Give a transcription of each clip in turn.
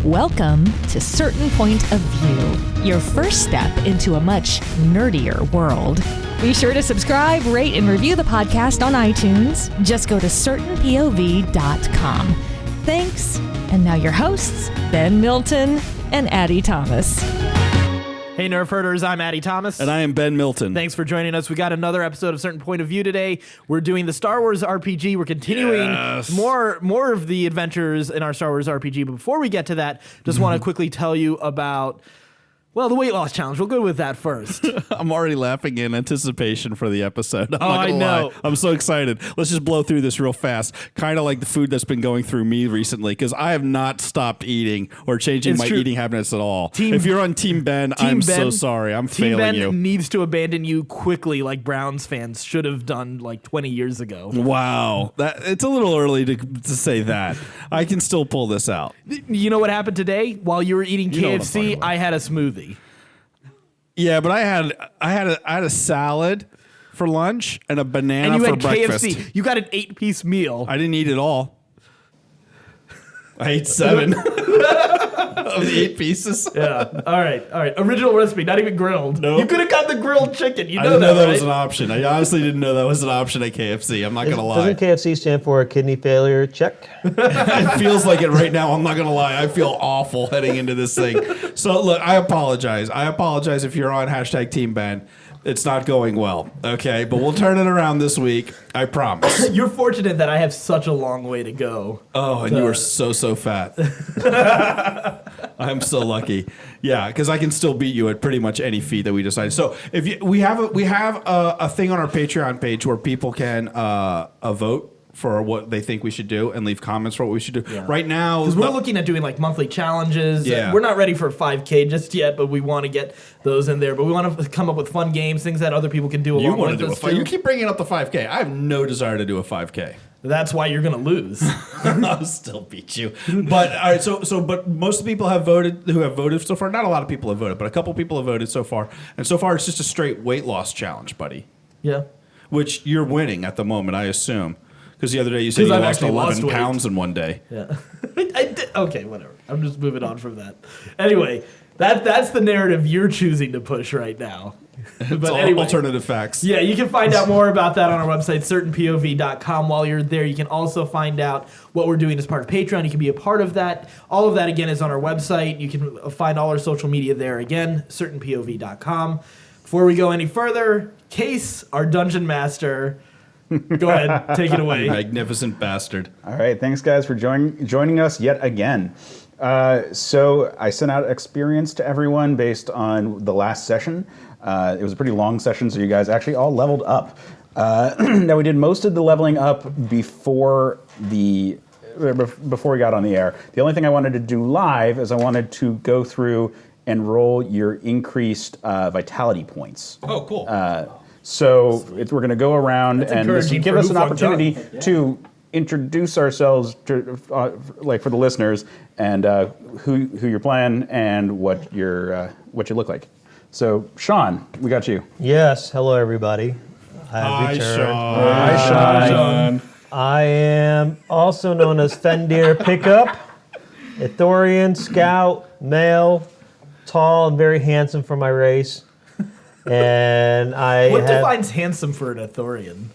Welcome to Certain Point of View, your first step into a much nerdier world. Be sure to subscribe, rate, and review the podcast on iTunes. Just go to certainpov.com. Thanks. And now your hosts, Ben Milton and Addy Thomas. Hey, Nerf Herders, I'm Addy Thomas. And I am Ben Milton. Thanks for joining us. We got another episode of Certain Point of View today. We're doing the Star Wars RPG. We're continuing more of the adventures in our Star Wars RPG. But before we get to that, just want to quickly tell you about, well, the weight loss challenge. We'll go with that first. I'm already laughing in anticipation for the episode. I'm not I gonna know. lie. I'm so excited. Let's just blow through this real fast. Kind of like the food that's been going through me recently, because I have not stopped eating or changing It's my true. eating habits at all. If you're on Team Ben, I'm so sorry. I'm Team failing Ben you. needs to abandon you quickly, like Browns fans should have done like 20 years ago. Wow. It's a little early to say that. I can still pull this out. You know what happened today? While you were eating You know what I'm KFC, talking about. I had a smoothie. Yeah, but I had a salad for lunch and a banana And you for had breakfast. KFC. You got an 8-piece meal. I didn't eat it all. I ate 7 of the 8 pieces. Yeah. All right. Original recipe, not even grilled. Nope. You could have got the grilled chicken. You know I didn't know that right? was an option. I honestly didn't know that was an option at KFC. I'm not going to lie. Doesn't KFC stand for a kidney failure check? It feels like it right now. I'm not going to lie. I feel awful heading into this thing. So, look, I apologize. I apologize if you're on hashtag Team Ben. It's not going well, okay? But we'll turn it around this week. I promise. You're fortunate that I have such a long way to go. Oh, and you are so fat. I'm so lucky. Yeah, because I can still beat you at pretty much any feat that we decide. So if we have a thing on our Patreon page where people can vote for what they think we should do and leave comments for what we should do. Yeah. Right now, Because we're looking at doing like monthly challenges. Yeah. We're not ready for 5K just yet, but we want to get those in there. But we want to come up with fun games, things that other people can do you along want with to do a us 5K. too. You keep bringing up the 5K. I have no desire to do a 5K. That's why you're going to lose. I'll still beat you. But all right, but most of the people who have voted so far. Not a lot of people have voted, but a couple people have voted so far. And so far, it's just a straight weight loss challenge, buddy. Yeah. Which you're winning at the moment, I assume. Because the other day you said you I've lost actually 11 lost weight. pounds in one day. Yeah. I did. Okay, whatever. I'm just moving on from that. Anyway, that's the narrative you're choosing to push right now. It's all alternative facts. Yeah, you can find out more about that on our website, certainpov.com. While you're there, you can also find out what we're doing as part of Patreon. You can be a part of that. All of that, again, is on our website. You can find all our social media there, again, certainpov.com. Before we go any further, Case, our dungeon master, go ahead, take it away. Magnificent bastard. All right, thanks guys for joining us yet again. So I sent out experience to everyone based on the last session. It was a pretty long session, so you guys actually all leveled up. Now we did most of the leveling up before we got on the air. The only thing I wanted to do live is I wanted to go through and roll your increased vitality points. Oh, cool. So we're going to go around and this will encouraging give for us Who an Fucked opportunity Up. to introduce ourselves to, like for the listeners, and who you're playing and what you look like. So Shawn, we got you. Yes. Hello, everybody. I have Hi, returned. Shawn. Hi, Shawn. I am also known as Fendir Pickup, a Thorian scout, male, tall and very handsome for my race. And What defines handsome for an Athorian?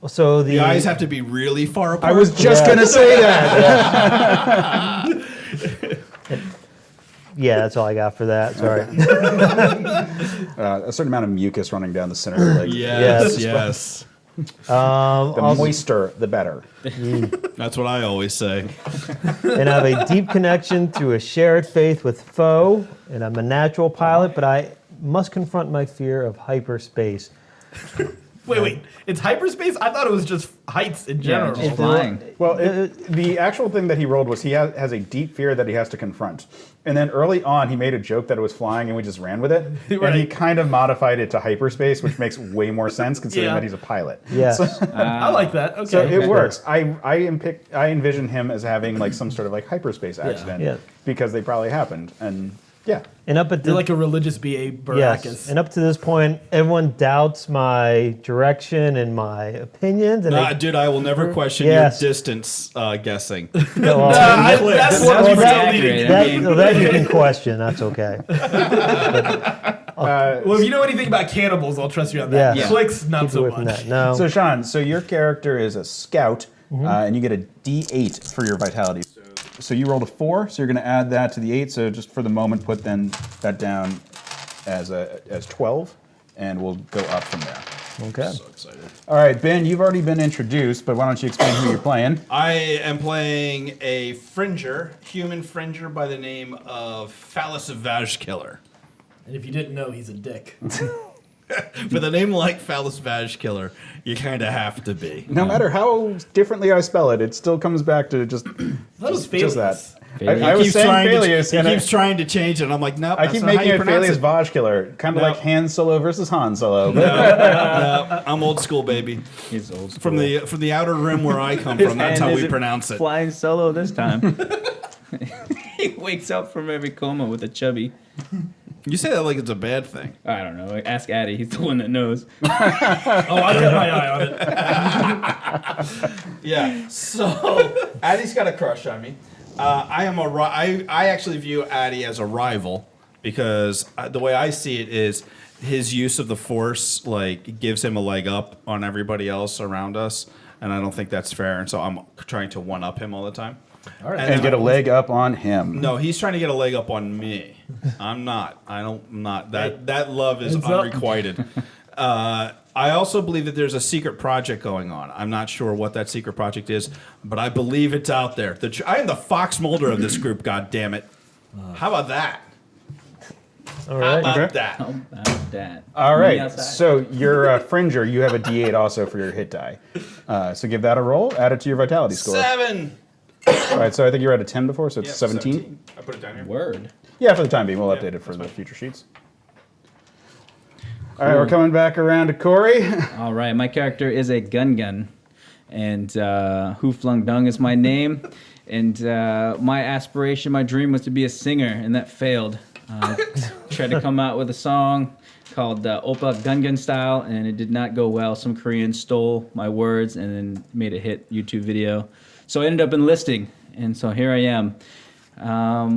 so The eyes have to be really far apart. I was just going to say that. Yeah, that's all I got for that. Sorry. A certain amount of mucus running down the center of the leg. Yes. The moister, the better. That's what I always say. And I have a deep connection through a shared faith with foe, and I'm a natural pilot, but I must confront my fear of hyperspace. Wait. It's hyperspace? I thought it was just heights in general. just flying. Well, the actual thing that he rolled was he has a deep fear that he has to confront. And then early on, he made a joke that it was flying, and we just ran with it. Right. And he kind of modified it to hyperspace, which makes way more sense considering Yeah. that he's a pilot. Yes. I like that. Okay. So it works. I envision him as having like some sort of like hyperspace accident Yeah. because they probably happened. And Yeah. And up at You're the like a religious BA Baracus. yes, and up to this point, everyone doubts my direction and my opinions. And Nah, dude, I will never question Yes. your distance guessing. That's what we That's still need. accurate. that you can question. That's okay. Well, if you know anything about cannibals, I'll trust you on that. Yeah. Clicks, not Keep so away from much. that. No. So Sean, your character is a scout, and you get a D8 for your vitality. So you rolled a 4, so you're going to add that to the 8. So just for the moment, put then that down as 12, and we'll go up from there. Okay. So excited. All right, Ben, you've already been introduced, but why don't you explain who you're playing? I am playing a human fringer by the name of Phallus Vag Killer. And if you didn't know, he's a dick. With a name like Phallus Vag Killer, you kind of have to be. No matter how differently I spell it, it still comes back to just That was just that. Phallus. I was saying Phalius, he and keeps trying to change it, and I'm like, nope, I that's keep not how making you it pronounce Phalius it. Vag Killer, kind of No. like Han Solo versus Han Solo. No, I'm old school, baby. He's old school. From the outer rim where I come from, that's And how is we it pronounce it. Flying solo this time. He wakes up from every coma with a chubby. You say that like it's a bad thing. I don't know. Ask Addy. He's the one that knows. Oh, I got my eye on it. Yeah. So Addy's got a crush on me. I actually view Addy as a rival because the way I see it is his use of the Force like gives him a leg up on everybody else around us, and I don't think that's fair. And so I'm trying to one up him all the time. All right. And get a leg up on him. No, he's trying to get a leg up on me. I'm not. I'm not. That love is It's up. unrequited. I also believe that there's a secret project going on. I'm not sure what that secret project is, but I believe it's out there. I am the Fox Mulder of this group, God damn it. How about that? All How right. about Okay. that? How about that? All Me right, outside. so you're a Fringer. You have a D8 also for your hit die. So give that a roll. Add it to your vitality score. 7. All right, so I think you were at a 10 before, so it's Yep, 17. I put it down here. Word. Yeah, for the time being. We'll update it for the future sheets. All right, we're coming back around to Corey. All right, my character is a gun, and Who Flung Dung is my name. And my aspiration, my dream was to be a singer, and that failed. Tried to come out with a song called Oppa Gungan Style, and it did not go well. Some Koreans stole my words and then made a hit YouTube video. So I ended up enlisting, and so here I am.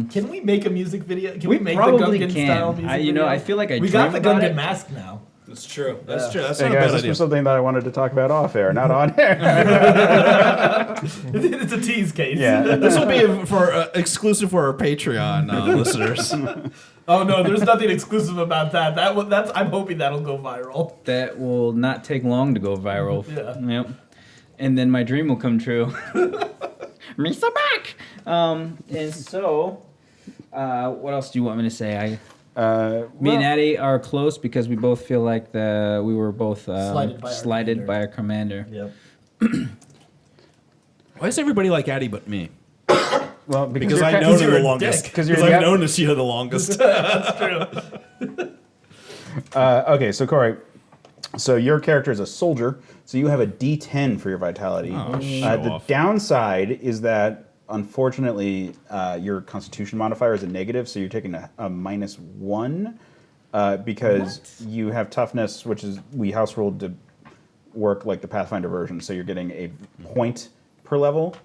Can we make a music video? Can We we make probably the Gungan can. style music video? I feel like I we got the dream about Gungan it. mask now. That's true. That's true. That's Hey not a guys, bad this idea. was something that I wanted to talk about off air, not on air. It's a tease case. Yeah. This will be for exclusive for our Patreon listeners. Oh no, there's nothing exclusive about that. That's. I'm hoping that'll go viral. That will not take long to go viral. Yeah. Yep. And then my dream will come true. Mr. Back! And so, what else do you want me to say? Me and Addy are close because we both feel like we were both Slighted by our commander. by our commander. Yep. Why is everybody like Addy but me? Well, Because you're I've ki- known her you're the a longest. dick. Because Because you're I've the- known this year the longest. That's true. Okay, so Corey, so your character is a soldier, so you have a D10 for your vitality. Oh, show The off. downside is that, unfortunately, your Constitution modifier is a negative, so you're taking a -1 because you have toughness, which is we house ruled to work like the Pathfinder version, so you're getting a point per level.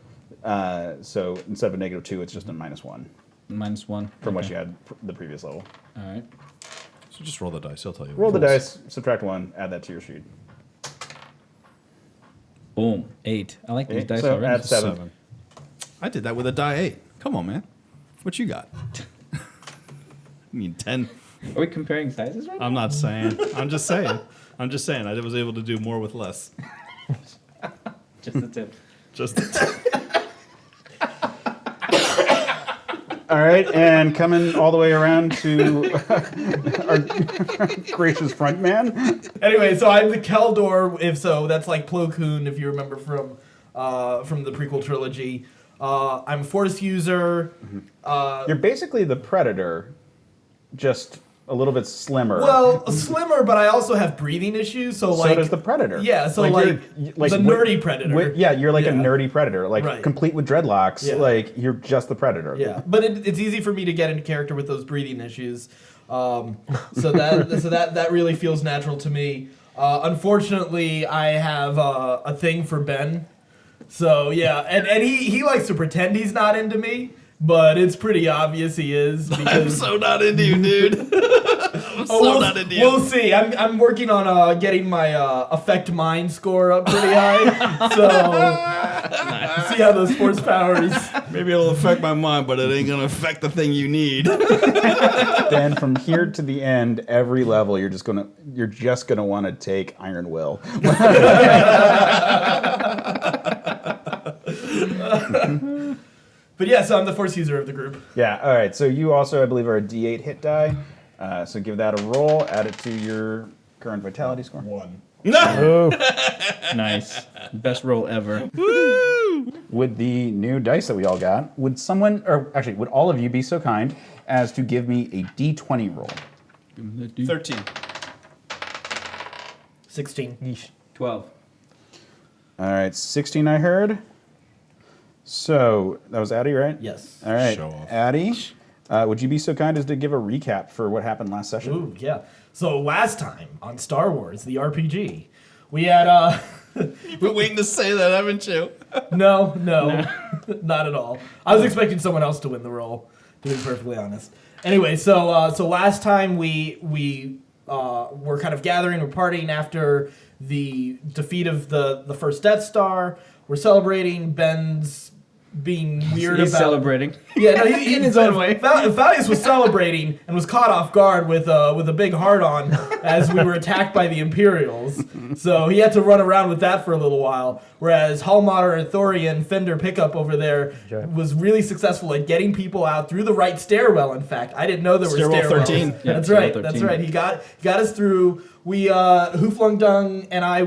So instead of a -2, it's just a -1 -1. from what you had the previous level. All right. So just roll the dice. He'll tell you. Roll the dice, subtract 1, add that to your sheet. Boom. 8. I like these dice So already. add 7. I did that with a die 8. Come on, man. What you got? I need 10. Are we comparing sizes right now? I'm not saying. I'm just saying. I'm just saying. I was able to do more with less. Just a tip. Just. All right, and coming all the way around to our gracious front man. Anyway, so I'm the Keldor. If so, that's like Plo Koon, if you remember from the prequel trilogy. I'm a Force user. You're basically the Predator, just a little bit slimmer. Well, slimmer, but I also have breathing issues. So like, does the predator. Yeah, so you're- the nerdy predator. you're like a Yeah. nerdy predator, like Right. complete with dreadlocks. Yeah. Like you're just the predator. Yeah, but it's easy for me to get into character with those breathing issues. So that really feels natural to me. Unfortunately, I have a thing for Ben. So yeah, and he likes to pretend he's not into me, but it's pretty obvious he is. I'm Because so not into you, dude. I'm so not into you. We'll see. I'm working on getting my affect mind score up pretty high. So see how those force powers. Maybe it'll affect my mind, but it ain't gonna affect the thing you need. Then from here to the end, every level you're just gonna want to take Iron Will. But yeah, so I'm the force user of the group. Yeah. All right. So you also, I believe, are a D8 hit die. So give that a roll. Add it to your current vitality score. 1. Nice. Best roll ever. With the new dice that we all got, would all of you be so kind as to give me a D20 roll? 13. 16. 12. All right, 16 I heard. So that was Addy, right? Yes. All right, Show off. Addy, would you be so kind as to give a recap for what happened last session? Ooh, yeah. So last time on Star Wars, the RPG, we had You've been waiting to say that, haven't you? no, not at all. I was expecting someone else to win the role, to be perfectly honest. Anyway, so last time we were kind of gathering, we're partying after the defeat of the first Death Star. We're celebrating. Ben's being weird He's about celebrating. Yeah, no, he In his own way. Thaddeus was celebrating and was caught off guard with a big heart on as we were attacked by the Imperials. So he had to run around with that for a little while. Whereas Hallmatter and Thorian, Fender Pickup over there, was really succeful at getting people out through the right stairwell. In fact, I didn't know there were Stairwell stairwells. 13. Yeah, That's stairwell right. 13. That's right. He got us through. We Huflung Dung and I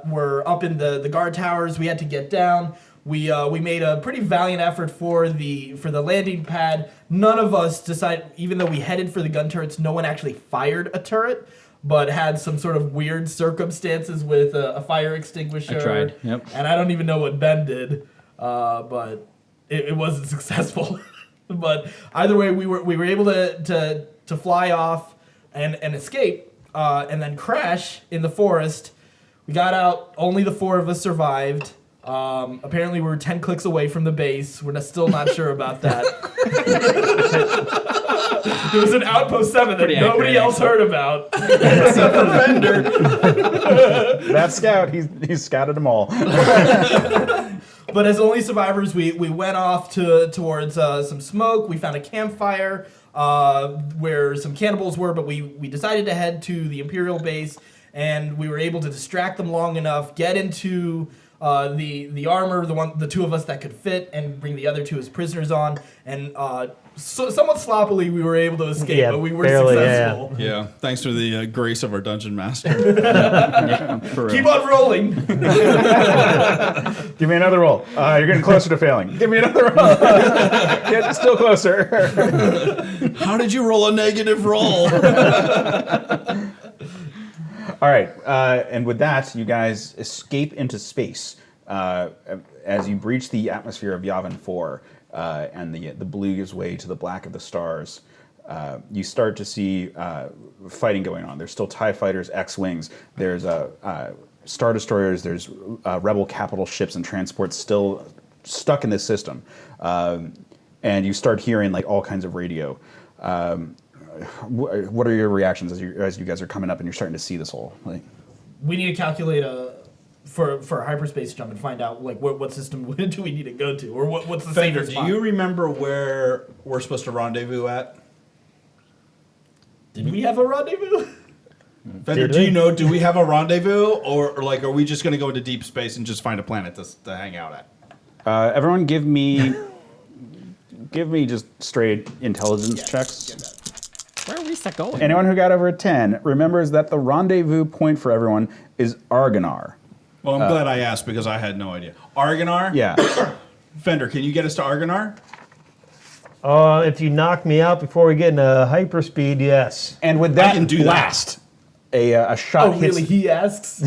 were up in the guard towers. We had to get down. We made a pretty valiant effort for the landing pad. None of us decided, even though we headed for the gun turrets, no one actually fired a turret, but had some sort of weird circumstances with a fire extinguisher. I tried, yep. And I don't even know what Ben did, but it wasn't successful. But either way, we were able to fly off and escape, and then crash in the forest. We got out. Only the 4 of us survived. Apparently we were 10 clicks away from the base. We're still not sure about that. There was an Outpost 7 that Pretty nobody accurate, else heard about. Except for Fender. That scout, he's scouted them all. But as only survivors, we went off towards some smoke. We found a campfire where some cannibals were, but we decided to head to the Imperial base, and we were able to distract them long enough, get into the armor, the 2 of us that could fit, and bring the other 2 as prisoners on. And somewhat sloppily, we were able to escape, Yeah, but we were barely, successful. Yeah, thanks for the grace of our dungeon master. For real. Keep on rolling. Give me another roll. You're getting closer to failing. Give me another roll. Get still closer. How did you roll a negative roll? All right, and with that, you guys escape into space as you breach the atmosphere of Yavin 4, and the blue gives way to the black of the stars. You start to see fighting going on. There's still TIE fighters, X-wings. There's Star Destroyers. There's Rebel capital ships and transports still stuck in this system. And you start hearing like all kinds of radio. What are your reactions as you guys are coming up and you're starting to see this whole like? We need to calculate for a hyperspace jump and find out like what system do we need to go to, or what's the Fender, safest do spot. you remember where we're supposed to rendezvous at? Did we have a rendezvous? Fender, Did do we? you know, do we have a rendezvous, or like, are we just going to go into deep space and just find a planet to hang out at? Everyone, give me just straight intelligence checks. Where are we going? Anyone who got over a 10 remembers that the rendezvous point for everyone is Argonar. Well, I'm glad I asked because I had no idea. Argonar? Yeah. Fender, can you get us to Argonar? If you knock me out before we get into hyperspeed, yes. And with that can do that. blast, a shot Oh, hits really? He asks.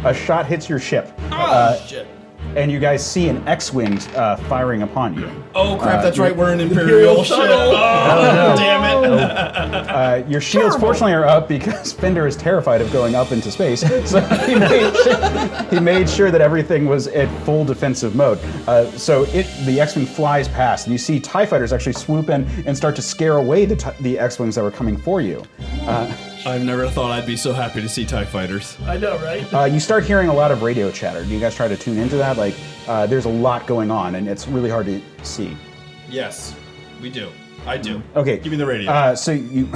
a shot hits your ship. Shit. And you guys see an X-wing firing upon you. Oh crap! That's right. We're an Imperial ship. Oh, damn it! Your shields, fortunately, are up because Fender is terrified of going up into space. So he made sure that everything was at full defensive mode. So the X-wing flies past, and you see TIE fighters actually swoop in and start to scare away the X-wings that were coming for you. I've never thought I'd be so happy to see TIE fighters. I know, right? You start hearing a lot of radio chatter. Do you guys try to tune into that? Like, there's a lot going on, and it's really hard to see. Yes, we do. I do. Okay. Give me the radio. So you...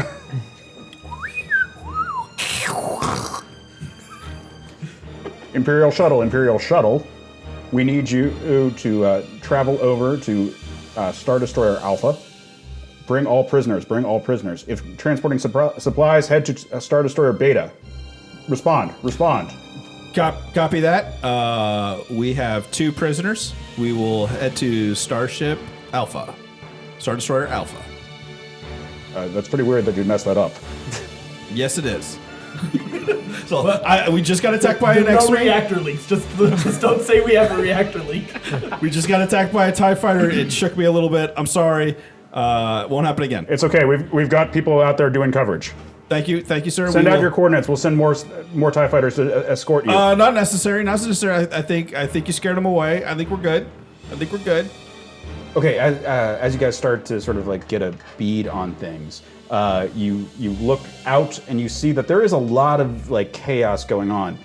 Imperial Shuttle, we need you to travel over to Star Destroyer Alpha. Bring all prisoners. If transporting supplies, head to Star Destroyer Beta. Respond. Copy that. We have 2 prisoners. We will head to Starship Alpha. Star Destroyer Alpha. That's pretty weird that you messed that up. Yes, it is. So we just got attacked by an No X-wing. reactor leaks. Just don't say we have a reactor leak. We just got attacked by a TIE fighter. It shook me a little bit. I'm sorry. Won't happen again. It's okay. We've got people out there doing coverage. Thank you, sir. Send out your coordinates. We'll send more TIE fighters to escort you. Not necessary. I think you scared them away. I think we're good. Okay, as you guys start to sort of like get a bead on things, you look out and you see that there is a lot of like chaos going on,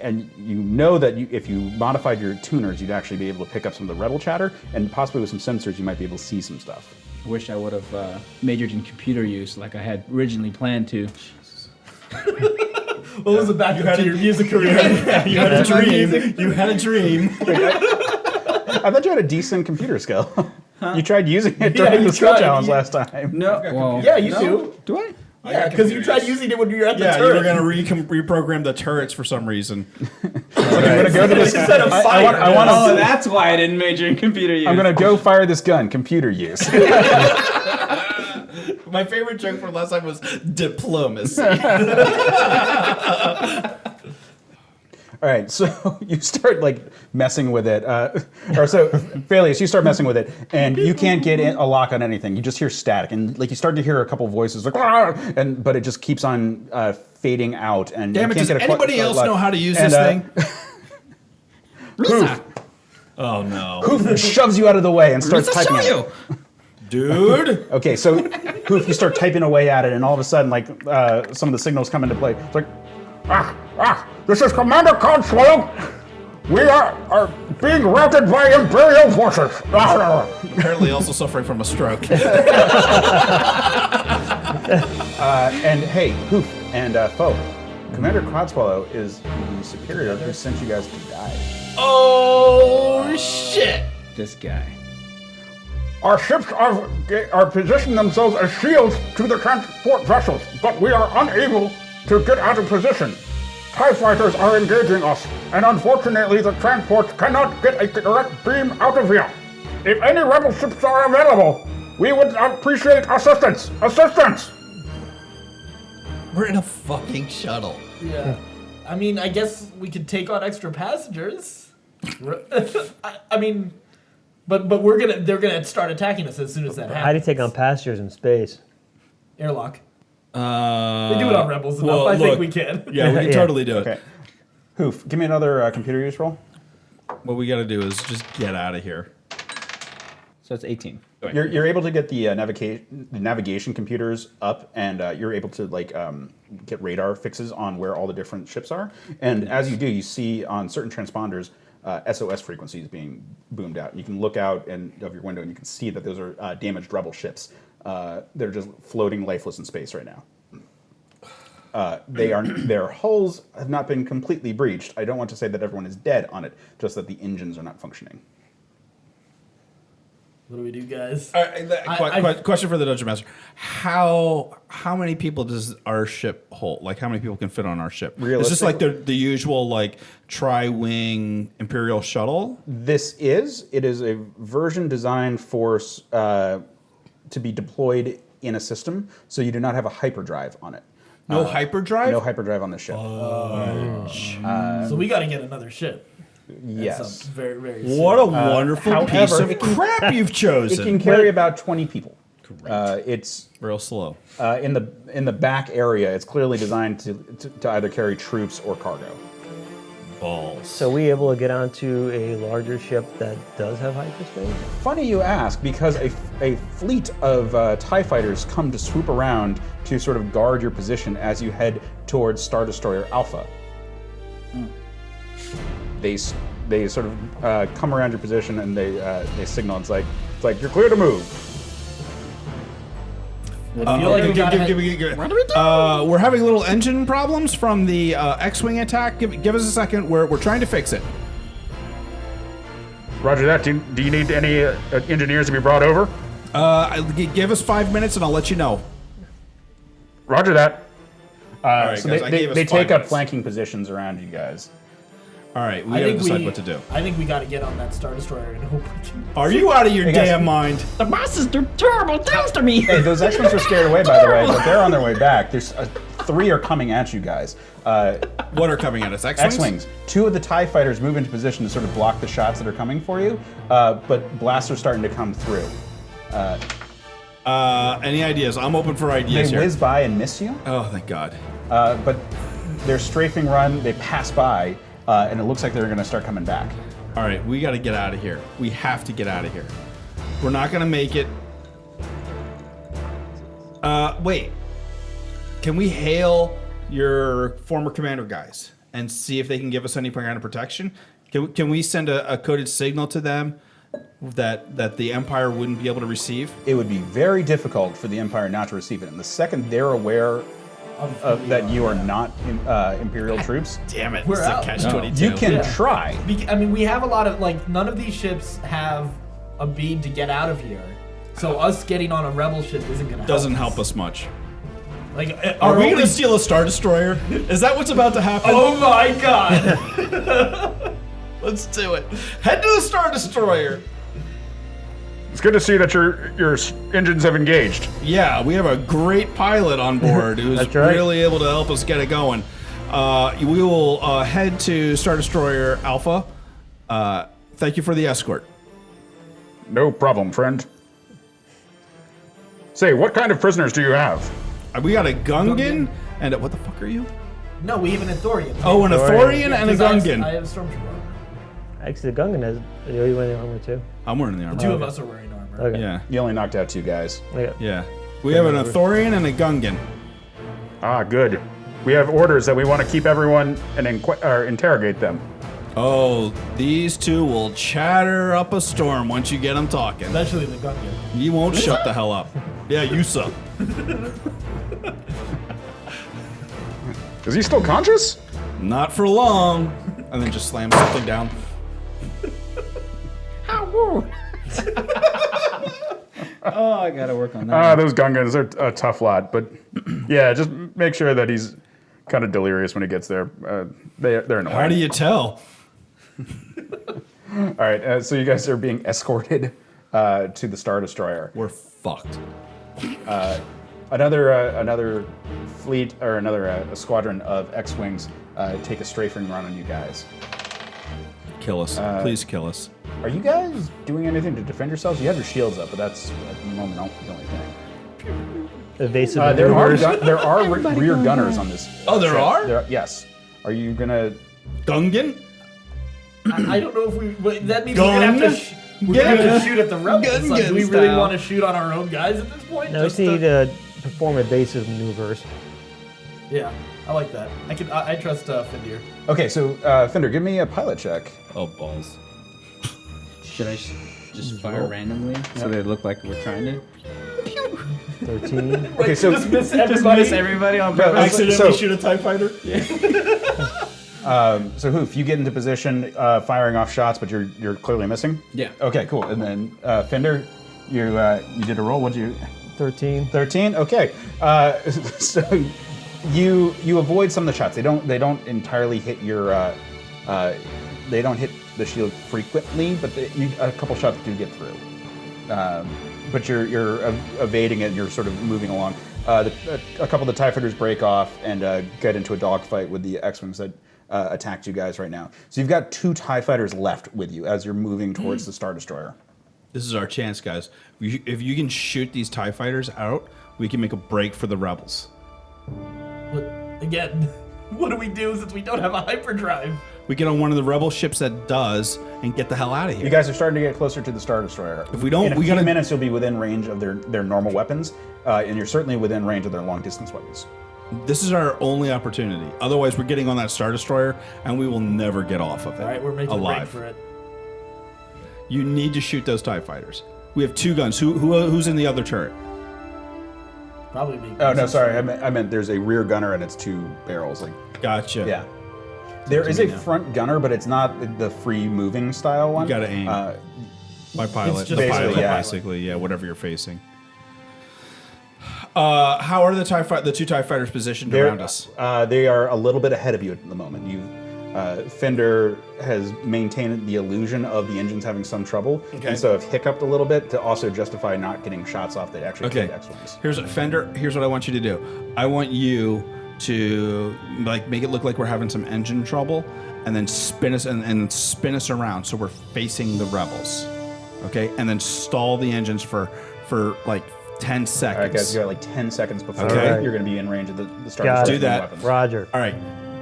and you know that if you modified your tuners, you'd actually be able to pick up some of the rebel chatter, and possibly with some sensors, you might be able to see some stuff. Wish I would have majored in computer use like I had originally planned to. What was the backup to your music career? You had a dream. You had a dream. I thought you had a decent computer skill. You tried using it during the skill challenge last time. No, well, Yeah, you do. do I? Yeah, because you tried using it when you were at the Yeah, turret. you were gonna reprogram the turrets for some reason. I'm gonna go to this. Instead of fire. I want Oh, to. that's why I didn't major in computer use. I'm gonna go fire this gun. Computer use. My favorite joke from last time was diplomacy. All right, so you start like messing with it, Phaelius, you start messing with it, and you can't get a lock on anything. You just hear static, and like you start to hear a couple voices like, but it just keeps on fading out, and Damn you it! can't Does get a anybody else know how to use this thing? Oh no! Hoof shoves you out of the way and starts typing at it. Dude. Okay, so Hoof, you start typing away at it, and all of a sudden, like some of the signals come into play. It's like, this is Commander Codswell. We are being routed by Imperial forces. Apparently also suffering from a stroke. And hey, Hoof and Foe, Commander Codswell is the superior who sent you guys to die. Oh shit! This guy. Our ships are positioning themselves as shields to the transport vessels, but we are unable to get out of position. TIE fighters are engaging us, and unfortunately the transports cannot get a direct beam out of here. If any rebel ships are available, we would appreciate assistance. We're in a fucking shuttle. Yeah. I mean, I guess we could take on extra passengers. I mean, but they're gonna start attacking us as soon as that happens. How do you take on passengers in space? Airlock. We do it on Rebels enough. well, I think look. we can. Yeah, we can Yeah. totally do it. Okay. Hoof, give me another computer use roll. What we gotta do is just get out of here. So it's 18. You're able to get the navigation computers up, and you're able to get radar fixes on where all the different ships are. And as you do, you see on certain transponders SOS frequencies being boomed out. You can look out of your window, and you can see that those are damaged rebel ships. They're just floating lifeless in space right now. Their hulls have not been completely breached. I don't want to say that everyone is dead on it, just that the engines are not functioning. What do we do, guys? Question for the Dungeon Master: How many people does our ship hold? Like, how many people can fit on our ship? Is this like the usual like tri-wing Imperial shuttle? It is a version designed for to be deployed in a system, so you do not have a hyperdrive on it. No hyperdrive? No hyperdrive on the ship. So we got to get another ship. Yes. Very, very What a wonderful piece of crap you've It chosen. can carry about 20 people. It's real slow. in the back area. It's clearly designed to either carry troops or cargo. Balls. So we able to get onto a larger ship that does have hyperspace? Funny you ask, because a fleet of TIE fighters come to swoop around to sort of guard your position as you head towards Star Destroyer Alpha. They sort of come around your position and they signal. It's like you're clear to move. I feel like we gotta We're having little engine problems from the X-wing attack. Give us a second. We're trying to fix it. Roger that. Do you need any engineers to be brought over? Give us 5 minutes and I'll let you know. Roger that. right, So guys, I gave us they 5 take up minutes. flanking positions around you guys. All right, we gotta decide what to do. I think we got to get on that Star Destroyer and hope we can. Are you out of your Hey, guys. damn mind? The bosses do terrible things to me. Hey, those X-Wings are scared away, by the way, but they're on their way back. There's 3 are coming at you guys. What are coming at us? X-wings? X-Wings. 2 of the TIE fighters move into position to sort of block the shots that are coming for you, but blasts are starting to come through. Any ideas? I'm open for ideas They here. whiz by and miss you, Oh, thank God. but they're strafing run, they pass by, and it looks like they're going to start coming back. All right, we got to get out of here. We have to get out of here. We're not going to make it. Wait. Can we hail your former commander guys and see if they can give us any kind of protection? Can we send a coded signal to them that the Empire wouldn't be able to receive? It would be very difficult for the Empire not to receive it. And the second they're aware that you are not Imperial troops, Damn it. We're It's a out. catch-22. you can Yeah. try. I mean, we have a lot of none of these ships have a bead to get out of here, so us getting on a rebel ship isn't gonna Doesn't help us much. Like, Are we going to steal a Star Destroyer? Is that what's about to happen? Oh my God! Let's do it. Head to the Star Destroyer. It's good to see that your engines have engaged. Yeah, we have a great pilot on board who's That's right. really able to help us get it going. We will head to Star Destroyer Alpha. Thank you for the escort. No problem, friend. Say, what kind of prisoners do you have? We got a Gungan and what the fuck are you? No, we have an Thorian. Oh, an Thorian and a 'Cause I Gungan. have a stormtrooper. Actually, the Gungan has. Are you wearing the armor too? I'm wearing the armor. Two of us are wearing armor. Okay. Yeah, You only knocked out 2 guys. Okay. yeah. We have an Thorian and a Gungan. Ah, good. We have orders that we want to keep everyone and interrogate them. Oh, these two will chatter up a storm once you get them talking. Especially the Gungan. You won't shut the hell up. Yeah, you suck. Is he still conscious? Not for long. And then just slam something down. Oh, I gotta work on that. Ah, those Gungans are a tough lot, but yeah, just make sure that he's kind of delirious when he gets there. They're annoying. How do you tell? All right, so you guys are being escorted to the Star Destroyer. We're fucked. Another fleet or another squadron of X-wings take a strafing run on you guys. Kill us. Please kill us. Are you guys doing anything to defend yourselves? You have your shields up, but that's at the moment the only thing. Evasive There are maneuvers. rear gunners on this. Oh, there ship. are? Yes. Are you gonna? Gungan? I don't know if we. But that means we're gonna have to. We're gonna have to shoot at the rebels. Like, do we really style. want to shoot on our own guys at this point? No, we Just just need to perform evasive maneuvers. Yeah, I like that. I trust Findir. Okay, so Fender, give me a pilot check. Oh, balls. Should I just fire randomly so they look like we're trying to? 13. Okay, so Just miss everybody. Everybody on purpose. Accidentally So- shoot a TIE fighter? So Hoof, you get into position, firing off shots, but you're clearly missing. Yeah. Okay, cool. And then Fender, you did a roll. What'd you? 13. 13. Okay. So you avoid some of the shots. They don't entirely hit your. They don't hit the shield frequently, but a couple shots do get through. But you're evading it. You're sort of moving along. A couple of the TIE fighters break off and get into a dogfight with the X-wings that attacked you guys right now. So you've got 2 TIE fighters left with you as you're moving towards the Star Destroyer. This is our chance, guys. If you can shoot these TIE fighters out, we can make a break for the rebels. But again, what do we do since we don't have a hyperdrive? We get on one of the rebel ships that does and get the hell out of here. You guys are starting to get closer to the Star Destroyer. If we don't, in a we few gotta- minutes you'll be within range of their normal weapons, and you're certainly within range of their long distance weapons. This is our only opportunity. Otherwise, we're getting on that Star Destroyer, and we will never get off of it. All right, we're making alive. a break for it. You need to shoot those TIE fighters. We have 2 guns. Who's in the other turret? Probably me. Oh no, sorry, I meant there's a rear gunner and it's 2 barrels. Like Gotcha. yeah, there is a front gunner, but it's not the free moving style one. You gotta aim. My pilot. just The pilot, basically, yeah. basically. Yeah, whatever you're facing. How are the 2 TIE fighters positioned around us? They are a little bit ahead of you at the moment. Fender has maintained the illusion of the engines having some trouble, Okay. and so have hiccuped a little bit to also justify not getting shots off. They actually Okay. take X-wings. Here's what I want you to do. I want you to make it look like we're having some engine trouble, and then spin us and spin us around so we're facing the rebels. Okay, and then stall the engines for like 10 seconds. All right, guys, you got like 10 seconds before Okay. you're going to be in range of the Star Got Destroyer it. Do that. weapons. Roger. All right,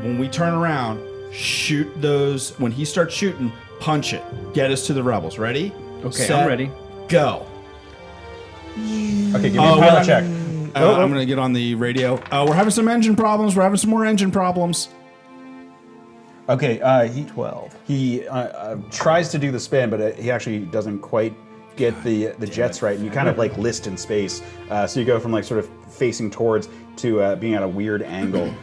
when we turn around, shoot those. When he starts shooting, punch it. Get us to the rebels. Ready? Okay, Set, I'm ready. Go. Okay, give me a pilot check. I'm gonna get on the radio. We're having some engine problems. We're having some more engine problems. Okay, he 12. He tries to do the spin, but he actually doesn't quite get the jets right, and you kind of like list in space. So you go from like sort of facing towards to being at a weird angle.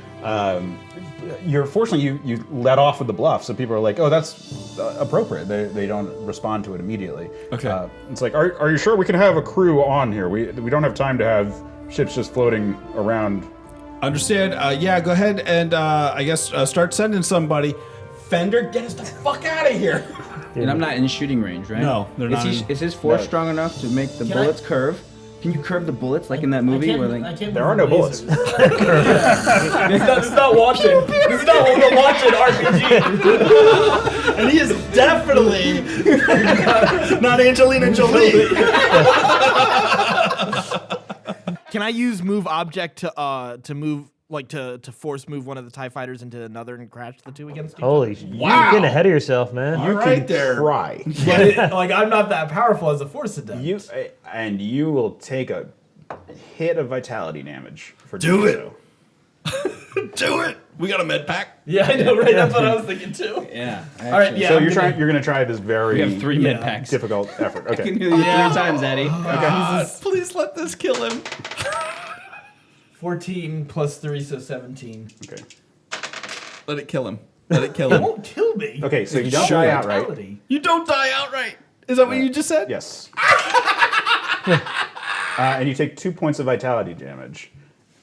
Fortunately you let off with the bluff, so people are like, oh, that's appropriate. They don't respond to it immediately. Okay. It's like, are you sure we can have a crew on here? We don't have time to have ships just floating around. Understand? Yeah, go ahead and I guess start sending somebody. Fender, get us the fuck out of here. And I'm not in shooting range, right? No, they're not in- Is his force No. strong enough to make the Can bullets curve? Can you curve the bullets like in that movie where like There are no bullets. This is not watching. This is not what we're watching RPG. And he is definitely not Angelina Jolie. Can I use move object to move to force move one of the TIE fighters into another and crash the 2 against each other? Holy, you're getting ahead of yourself, man. All right there. Try. But I'm not that powerful as a force adept. You will take a hit of vitality damage for Do doing it. so. Do it. We got a med pack. Yeah, I know, right? That's what I was thinking too. yeah. All right, yeah. So I'm you're gonna- going to try this very We have 3 med packs. difficult effort. I can Okay. heal you 3 times, Addy. God, please let this kill him. 14 plus 3, so 17. Okay. Let it kill him. Let it kill It him. won't kill me. Okay, so you don't Sure. die outright. Vitality. You don't die outright. Is that what you just said? Yes. And you take 2 points of vitality damage.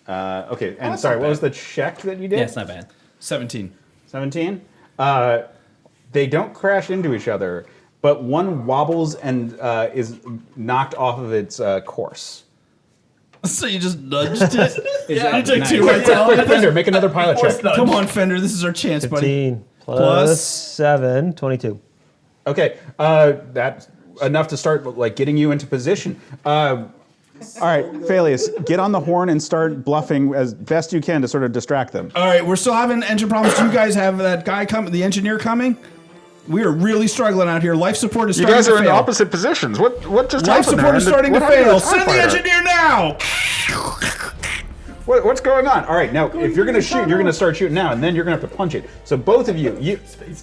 Okay, and sorry, what was the check that you did? Yeah, it's not bad. 17. 17? They don't crash into each other, but one wobbles and is knocked off of its course. So you just nudged it? Yeah, You took nice. 2 Quick, vitality. Fender, make another pilot Force check. nudge. Come on, Fender. This is our chance, buddy. 15 Plus- plus 7, 22. Okay, that's enough to start like getting you into position. All right, Phalius, get on the horn and start bluffing as best you can to sort of distract them. All right, we're still having engine problems. Do you guys have that guy coming, the engineer coming? We are really struggling out here. Life support is You starting guys to are in fail. opposite positions. What just Life happened support there? is starting to What happened fail. TIE Send the fighter? engineer now. What's going on? All right, now if you're going to shoot, you're going to start shooting now, and then you're going to have to punch it. So both of you, Space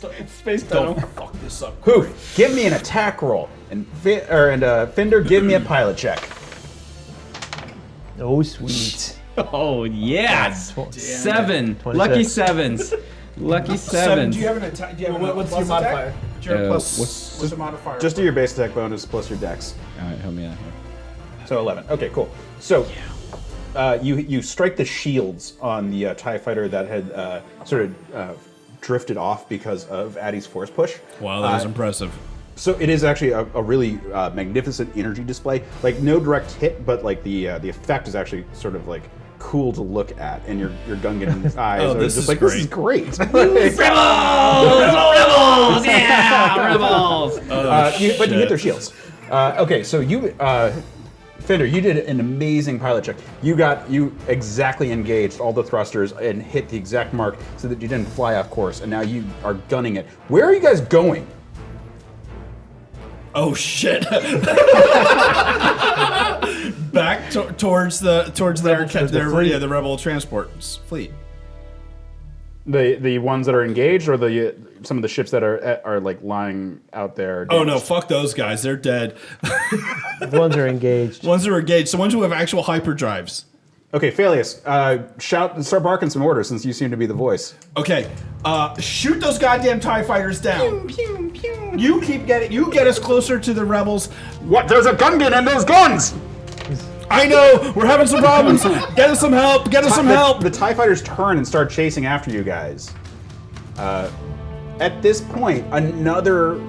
tunnel. Fuck this up. Hoof, give me an attack roll, and Fender, give me a pilot check. Oh, sweet. Oh, yes. 7. 26. Lucky 7s. Lucky 7. Do you have an attack? Do you have What's your modifier? What's the modifier? Just do your base attack bonus plus your dex. All right, help me out here. So 11. Okay, cool. So you strike the shields on the TIE fighter that had sort of drifted off because of Addy's force push. Wow, that was impressive. So it is actually a really magnificent energy display. Like no direct hit, but like the effect is actually sort of like cool to look at, and your Gungan's eyes are this just is like, great. this is great. Rebels! Yeah, rebels! But you hit their shields. Okay, so you, Fender, you did an amazing pilot check. You exactly engaged all the thrusters and hit the exact mark so that you didn't fly off course, and now you are gunning it. Where are you guys going? Oh shit! Back towards the rebel transport fleet. The ones that are engaged, or some of the ships that are like lying out there. Oh no! Fuck those guys. They're dead. The ones are engaged. Ones who are engaged. The ones who have actual hyperdrives. Okay, Phaelius, shout and start barking some orders since you seem to be the voice. Okay, shoot those goddamn TIE fighters down. Pew, pew, pew. You get us closer to the rebels. What? There's a Gungan in those guns! I know, we're having some problems. Get us some help, The TIE fighters turn and start chasing after you guys. At this point, another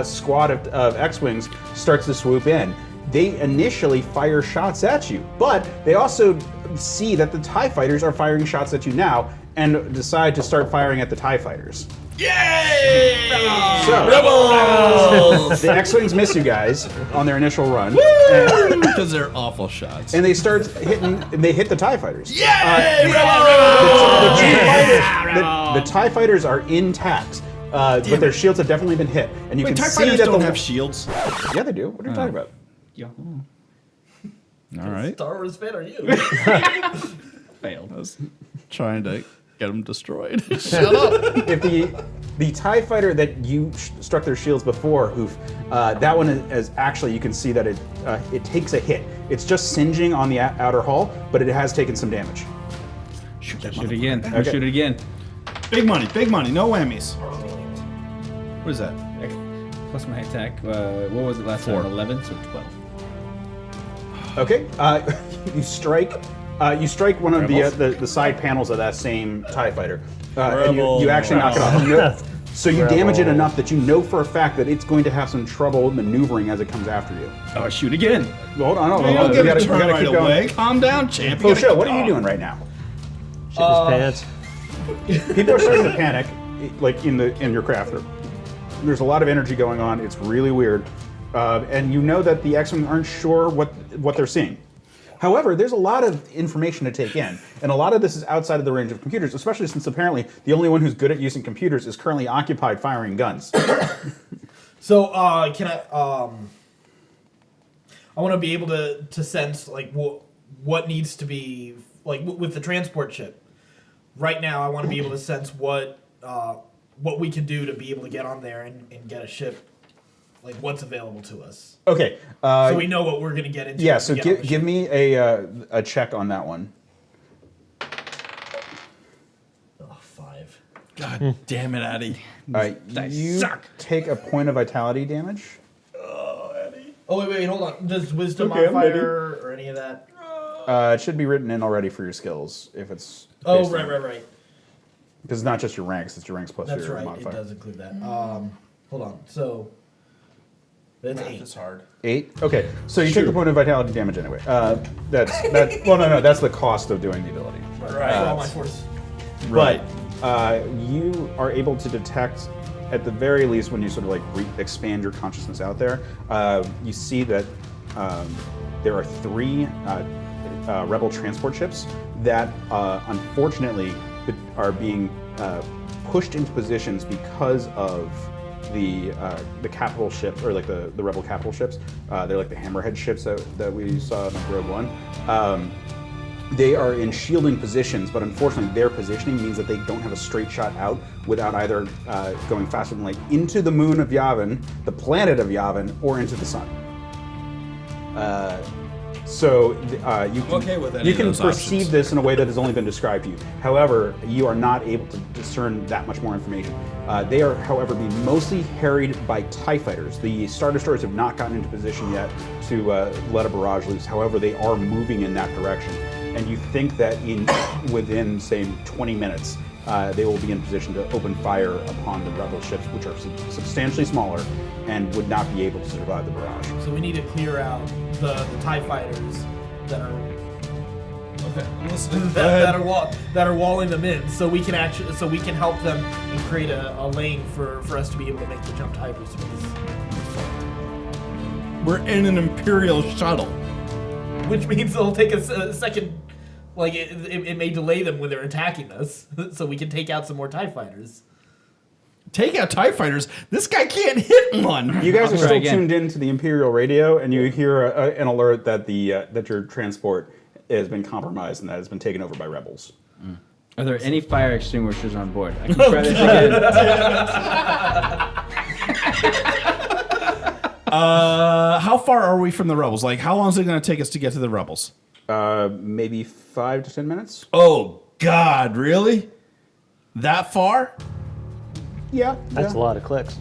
squad of X-Wings starts to swoop in. They initially fire shots at you, but they also see that the TIE fighters are firing shots at you now and decide to start firing at the TIE fighters. Yay! So, Rebels! The X-Wings miss you guys on their initial run. Because they're awful shots. And they start hitting, and they hit the TIE fighters. Yay! The TIE fighters are intact, but their shields have definitely been hit. And you Wait, can TIE see fighters that don't have shields. Yeah, they do. What are you talking about? All right. Star Wars fan are you? Failed. I was trying to get them destroyed. Shut up. If the TIE fighter that you struck their shields before, Hoof, that one is actually, you can see that it takes a hit. It's just singeing on the outer hull, but it has taken some damage. Shoot again. Okay. Shoot it again. Big money, no whammies. What is that? Plus my attack. What was it last 4. time? 11, so 12. Okay, you strike one of the side panels of that same TIE fighter, and you actually knock it off. So you damage it enough that you know for a fact that it's going to have some trouble maneuvering as it comes after you. Oh, shoot again. Hold on, You don't get a turn right away. Calm down, champ. Oh, shit, what are you doing right now? Shit his pants. People are starting to panic, like in your craft. There's a lot of energy going on. It's really weird, and you know that the X-Men aren't sure what they're seeing. However, there's a lot of information to take in, and a lot of this is outside of the range of computers, especially since apparently the only one who's good at using computers is currently occupied firing guns. So, can I want to be able to sense like what needs to be like with the transport ship. Right now, I want to be able to sense what we can do to be able to get on there and get a ship, like what's available to us. Okay. So we know what we're going to get into. Yeah, so give me a check on that one. Oh, 5. God damn it, Addy. You suck. take a point of vitality damage. Oh, wait, hold on. Does wisdom Okay, I'm modifier or any of that? It should be written in already for your skills if it's. Oh, based on- right. Because it's not just your ranks; it's your ranks plus That's your right. modifier. It does include that. Hold on. So that's 8. It's hard. 8. Okay, so you take the point of vitality damage anyway. That's. Well, no, that's the cost of doing the ability. Right. For all my force. Right. But you are able to detect, at the very least, when you sort of like expand your consciousness out there, you see that there are 3 rebel transport ships that, unfortunately, are being pushed into positions because of the capital ship, or like the rebel capital ships. They're like the hammerhead ships that we saw in Rogue One. They are in shielding positions, but unfortunately their positioning means that they don't have a straight shot out without either going faster than light into the moon of Yavin, the planet of Yavin, or into the sun. So you can, okay with any you of can those perceive options. this in a way that has only been described to you. However, you are not able to discern that much more information. They are, however, being mostly harried by TIE fighters. The Star Destroyers have not gotten into position yet to let a barrage loose. However, they are moving in that direction. And you think that within, say, 20 minutes, they will be in position to open fire upon the rebel ships, which are substantially smaller and would not be able to survive the barrage. So we need to clear out the TIE fighters that are Okay, I'm listening. that are walling them in, so we can help them and create a lane for us to be able to make the jump to hyperspace. We're in an Imperial shuttle. Which means it'll take us a second. Like it may delay them when they're attacking us, so we can take out some more TIE fighters. Take out TIE fighters? This guy can't hit one. You guys are still again. tuned into the Imperial radio, and you hear an alert that that your transport has been compromised and that has been taken over by rebels. Are there any fire extinguishers on board? I can try this again. How far are we from the rebels? Like, how long is it going to take us to get to the rebels? Maybe 5 to 10 minutes. Oh, God, really? That far? Yeah, That's a lot of clicks.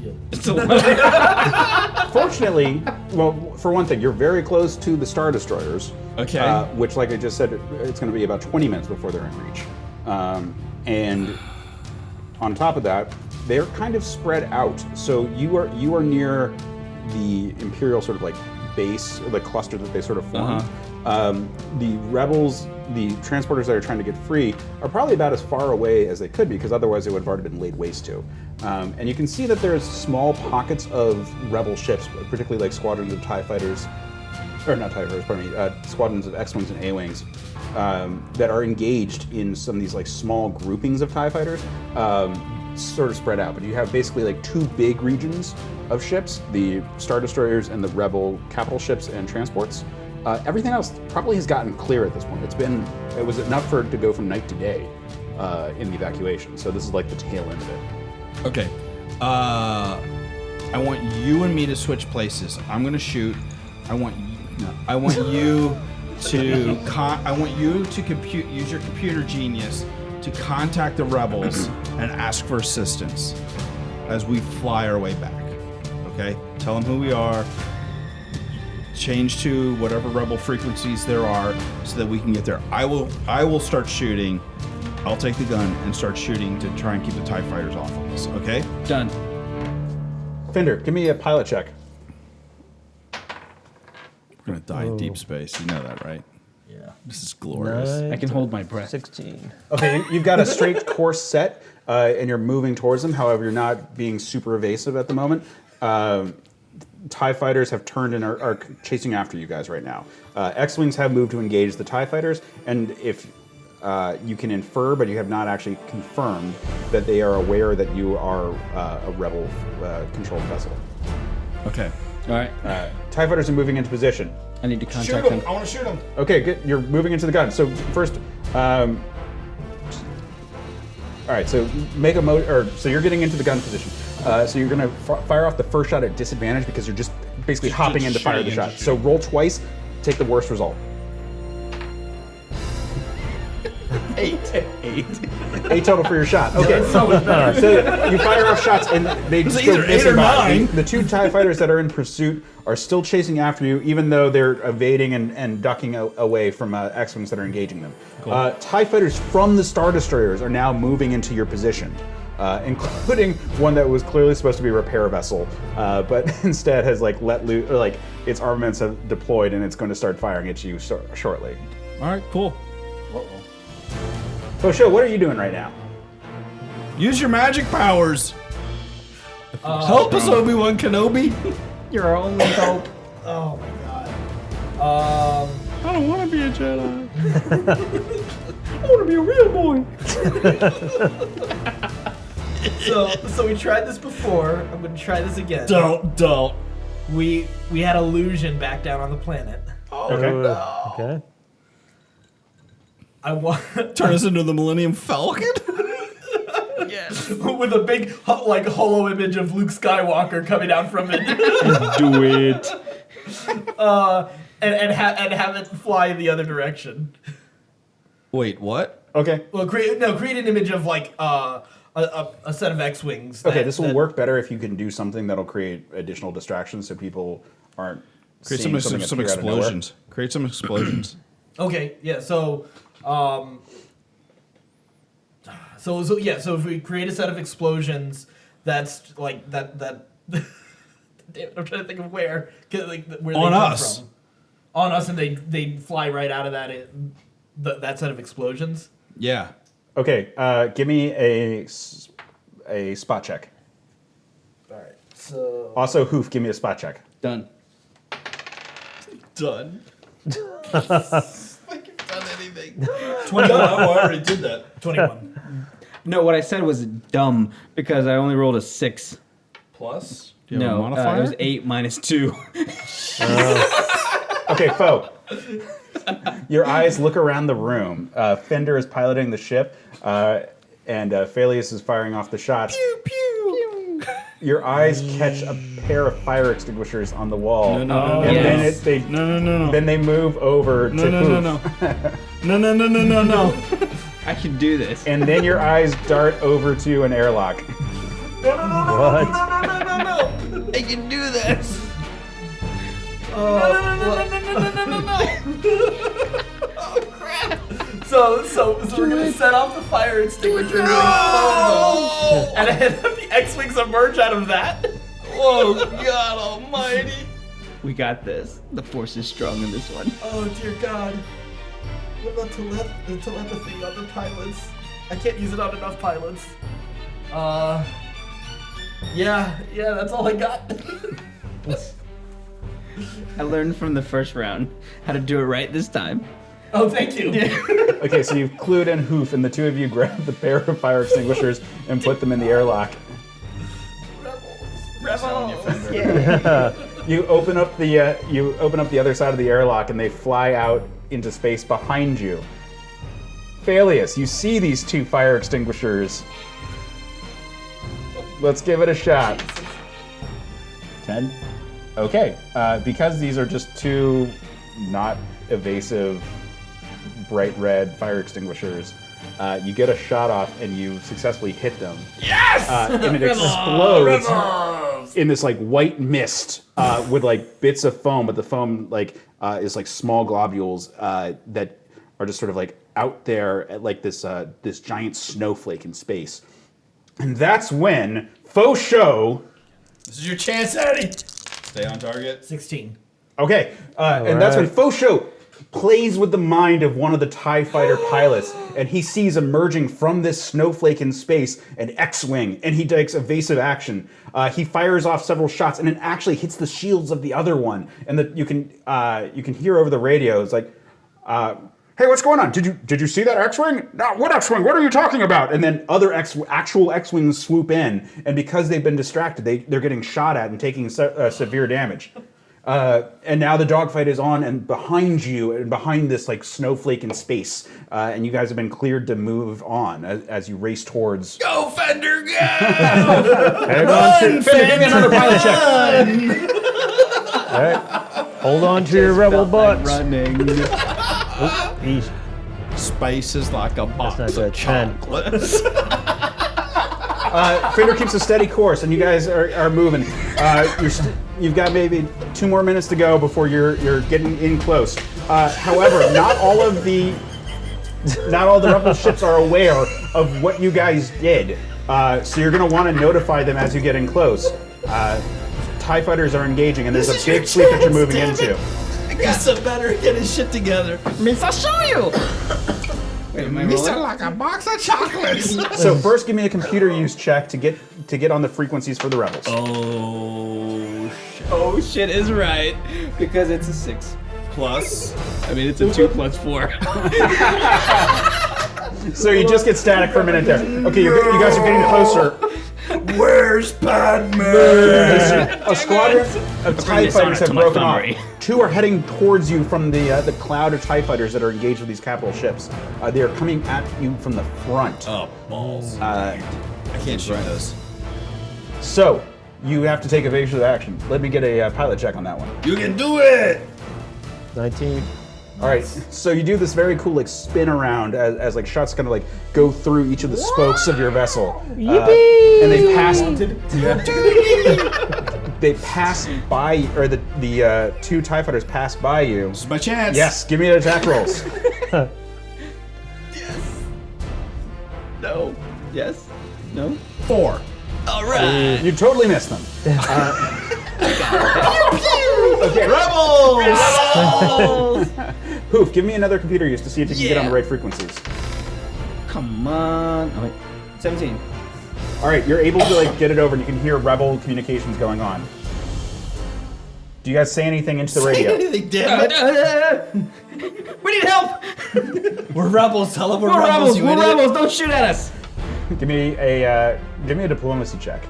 Fortunately, well, for one thing, you're very close to the Star Destroyers. Okay. Which, like I just said, it's going to be about 20 minutes before they're in reach. And on top of that, they're kind of spread out. So you are near the Imperial sort of like base, the cluster that they sort of formed. The rebels, the transporters that are trying to get free, are probably about as far away as they could be, because otherwise they would have already been laid waste to. And you can see that there's small pockets of rebel ships, particularly like squadrons of TIE fighters, or not TIE fighters, pardon me, squadrons of X-Wings and A-Wings, that are engaged in some of these like small groupings of TIE fighters, sort of spread out. But you have basically like two big regions of ships, the Star Destroyers and the rebel capital ships and transports. Everything else probably has gotten clear at this point. It was enough for it to go from night to day in the evacuation. So this is like the tail end of it. Okay. I want you and me to switch places. I'm going to shoot. I want you to use your computer genius to contact the rebels and ask for assistance as we fly our way back. Okay? Tell them who we are. Change to whatever rebel frequencies there are so that we can get there. I will start shooting. I'll take the gun and start shooting to try and keep the TIE fighters off of us. Okay? Done. Fender, give me a pilot check. We're gonna die in deep space. You know that, right? Yeah. This is glorious. I can hold my breath. 16. Okay, you've got a straight course set, and you're moving towards them. However, you're not being super evasive at the moment. TIE fighters have turned and are chasing after you guys right now. X-Wings have moved to engage the TIE fighters, and if you can infer, but you have not actually confirmed, that they are aware that you are a rebel controlled vessel. Okay. All right. TIE fighters are moving into position. I need to contact them. I want to shoot him. Okay, good. You're moving into the gun. So first, all right. So make a so you're getting into the gun position. So you're gonna fire off the first shot at disadvantage because you're just basically hopping in to fire the shot. So roll twice, take the worst result. 8 total for your shot. Okay, so you fire off shots and they just go either 8 or missing by. 9. The two TIE fighters that are in pursuit are still chasing after you, even though they're evading and ducking away from X-Wings that are engaging them. Cool. TIE fighters from the Star Destroyers are now moving into your position, including one that was clearly supposed to be a repair vessel, but instead has like let loose, or like its armaments have deployed and it's going to start firing at you shortly. All right, cool. So, Sho, what are you doing right now? Use your magic powers. Help us, Obi-Wan Kenobi. You're our only hope. Oh my god. I don't want to be a Jedi. I want to be a real boy. So we tried this before. I'm gonna try this again. Don't. We had illusion back down on the planet. Okay. Okay. I want Turn us into the Millennium Falcon. yes, with a big like hollow image of Luke Skywalker coming out from it. Do it. and have it fly in the other direction. Wait, what? Okay. Well, create an image of like a set of X-wings. Okay, this will work better if you can do something that'll create additional distractions so people aren't Create seeing some something appear out of nowhere. explosions. Create some explosions. Okay, yeah. So if we create a set of explosions, that's like that. Damn it, I'm trying to think of where where they On come us. from. On us, and they fly right out of that set of explosions. Yeah. Okay, give me a spot check. All right. So Also, Hoof, give me a spot check. Done. Done. Like you've done anything. 21. I already did that. 21. No, what I said was dumb because I only rolled a 6. Plus? Do you have a No, modifier? it was 8 minus 2. Okay, Foe. Your eyes look around the room. Fender is piloting the ship, and Phallius is firing off the shots. Pew, pew. Your eyes catch a pair of fire extinguishers on the wall. No. And Yes. then they move over to Hoof. No. I can do this. And then your eyes dart over to an airlock. What? I can do this. So we're gonna set off the fire extinguisher and explode them, and then the X-wings emerge out of that. Oh, God almighty. We got this. The force is strong in this one. Oh dear God! What about the telepathy on the pilots? I can't use it on enough pilots. Yeah, that's all I got. I learned from the first round how to do it right this time. Oh, thank you. Okay, so you've clued in Hoof, and the two of you grab the pair of fire extinguishers and put them in the airlock. You open up the other side of the airlock, and they fly out into space behind you. Phallius, you see these two fire extinguishers. Let's give it a shot. 10. Okay, because these are just two not evasive bright red fire extinguishers, you get a shot off and you successfully hit them. Yes! And it explodes in this like white mist with like bits of foam, but the foam like is like small globules that are just sort of like out there at like this this giant snowflake in space. And that's when faux show. This is your chance, Addy. Stay on target. 16. Okay, and that's when faux show plays with the mind of one of the TIE fighter pilots, and he sees emerging from this snowflake in space an X-wing, and he takes evasive action. He fires off several shots, and it actually hits the shields of the other one. And you can hear over the radio, it's like, "Hey, what's going on? Did you see that X-wing? No, what X-wing? What are you talking about?" And then other actual X-wings swoop in, and because they've been distracted, they're getting shot at and taking severe damage. And now the dogfight is on, and behind you, and behind this like snowflake in space, and you guys have been cleared to move on as you race towards. Go, Fender, go! Hang on to, Fender, give me another pilot check. all right. Hold on to your rebel butts. Running. Easy. Space is like a box That's of not good. 10. chocolates. Fender keeps a steady course, and you guys are moving. You've got maybe 2 more minutes to go before you're getting in close. However, not all the rebel ships are aware of what you guys did, so you're going to want to notify them as you get in close. TIE fighters are engaging, and there's a big fleet that you're moving into. I guess I better get his shit together. Miss, I'll show you. Wait, am I rolling? like a box of chocolates. So first, give me a computer use check to get on the frequencies for the rebels. Oh, shit. Oh shit is right because it's a 6. Plus. I mean, it's a 2 plus 4. So you just get static for a minute there. Okay, you guys are getting closer. Where's Padman? A squadron of TIE this fighters on have to my broken off. summary. 2 are heading towards you from the cloud of TIE fighters that are engaged with these capital ships. They are coming at you from the front. Oh, balls. Uh, I can't shoot those. so you have to take evasive action. Let me get a pilot check on that one. You can do it! 19. All right, so you do this very cool like spin around as like shots kind of like go through each of the spokes of your vessel, and they pass. They pass by, or the two TIE fighters pass by you. This is my chance. Yes, give me an attack rolls. No. Yes. No. 4. All right. You totally missed them. Okay, Rebels! Hoof, give me another computer use to see if you can get on the right frequencies. Come on. Oh, wait. 17. All right, you're able to like get it over, and you can hear rebel communications going on. Do you guys say anything into the radio? Damn it. We need help. We're rebels. Tell them we're We're rebels. rebels. You We're idiot. rebels. Don't shoot at us. Give me a diplomacy check.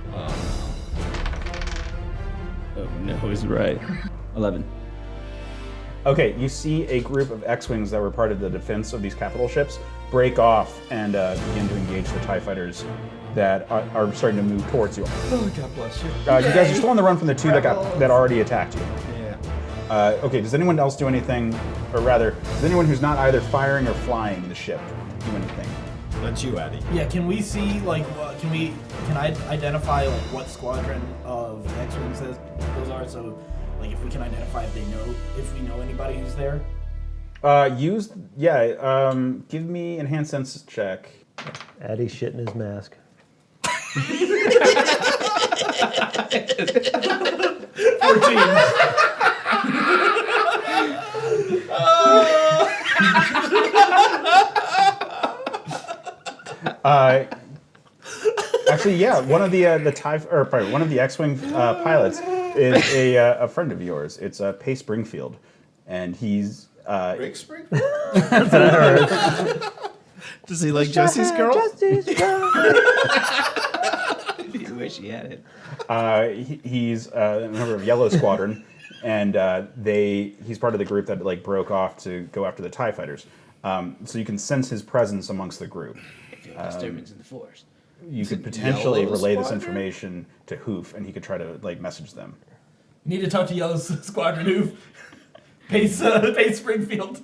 Oh no, he's right. 11. Okay, you see a group of X-wings that were part of the defense of these capital ships break off and begin to engage the TIE fighters that are starting to move towards you. Oh, God bless you. You guys are still on the run from the two that already attacked you. Yeah. Okay, does anyone else do anything, or rather, does anyone who's not either firing or flying the ship do anything? That's you, Addy. Yeah, can we see like can I identify like what squadron of X-wings those are? So like if we can identify if we know anybody who's there. Give me enhanced senses check. Addy shit in his mask. 14. Actually, yeah, one of the one of the X-wing pilots is a friend of yours. It's Pace Springfield, and he's Rick Springfield? Does he like Jesse's girl? You wish he had it. He's a member of Yellow Squadron, and he's part of the group that like broke off to go after the TIE fighters. So you can sense his presence amongst the group. I feel disturbance in the force. You could potentially Yellow relay this Squadron? information to Hoof, and he could try to like message them. Need to talk to Yellow Squadron who Pace Springfield.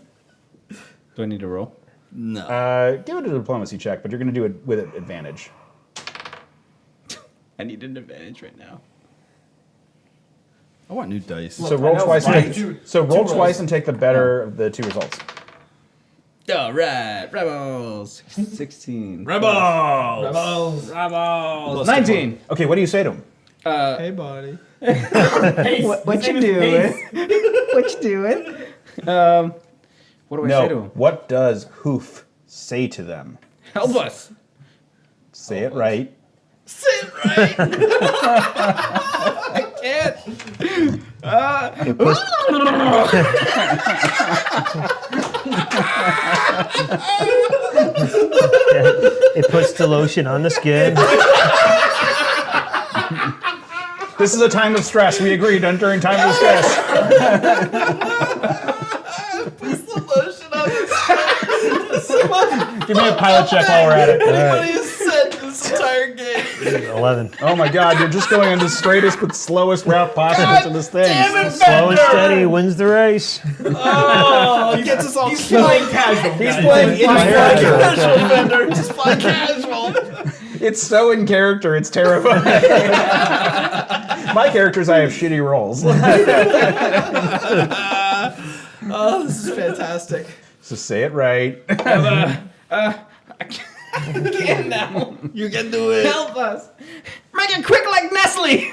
Do I need to roll? No. Give it a diplomacy check, but you're going to do it with advantage. I need an advantage right now. I want new dice. So roll twice. Roll twice rolls. and take the better of the two results. All right, rebels. 16. Rebels. 19. Okay, what do you say to him? Hey, buddy. Pace. What you doing? What you doing? What do I say to him? What does Hoof say to them? Help us. Say it right. Sit right. I can't. It puts the lotion on the skin. This is a time of stress. We agreed on during time of stress. Give me a pilot check while we're at it. What he said this entire game. 11. Oh my god, you're just going on the straightest but slowest route possible to this thing. Damn it, Slow and steady wins the race. Oh, he gets us all He's playing casual. He's guys. playing in character. casual, Bender. Just fly casual. It's so in character, it's terrifying. My characters, I have shitty roles. Oh, this is fantastic. So say it right. I can't now. You can do it. Help us. Make it quick like Nestle.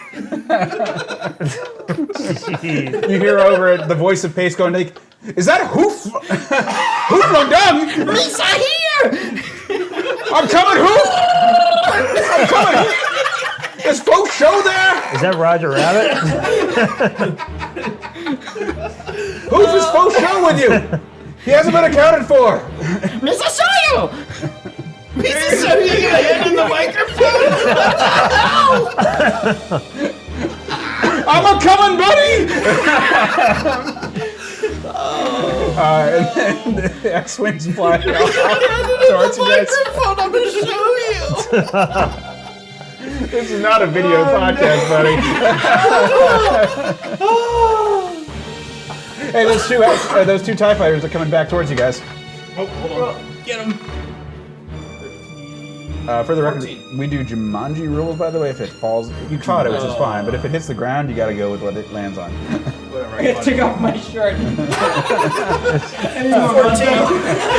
You hear over it the voice of Pace going like, "Is that Hoof? Hoof London? Lisa here. I'm coming, Hoof! I'm coming! Is faux show there? Is that Roger Rabbit? Hoof is faux show with you! He hasn't been accounted for! Mr. Soyo. Mr. So you got a hand in the microphone? I'm a coming, buddy! And then the X-Wings fly off towards you guys. Microphone, I'm gonna show you. This is not a video podcast, buddy. Hey, those two TIE fighters are coming back towards you guys. Oh, hold on. Get him. For the record, 14. we do Jumanji rules, by the way. If it falls, you caught it, which is fine. But if it hits the ground, you got to go with what it lands on. Whatever. I gotta take off my shirt.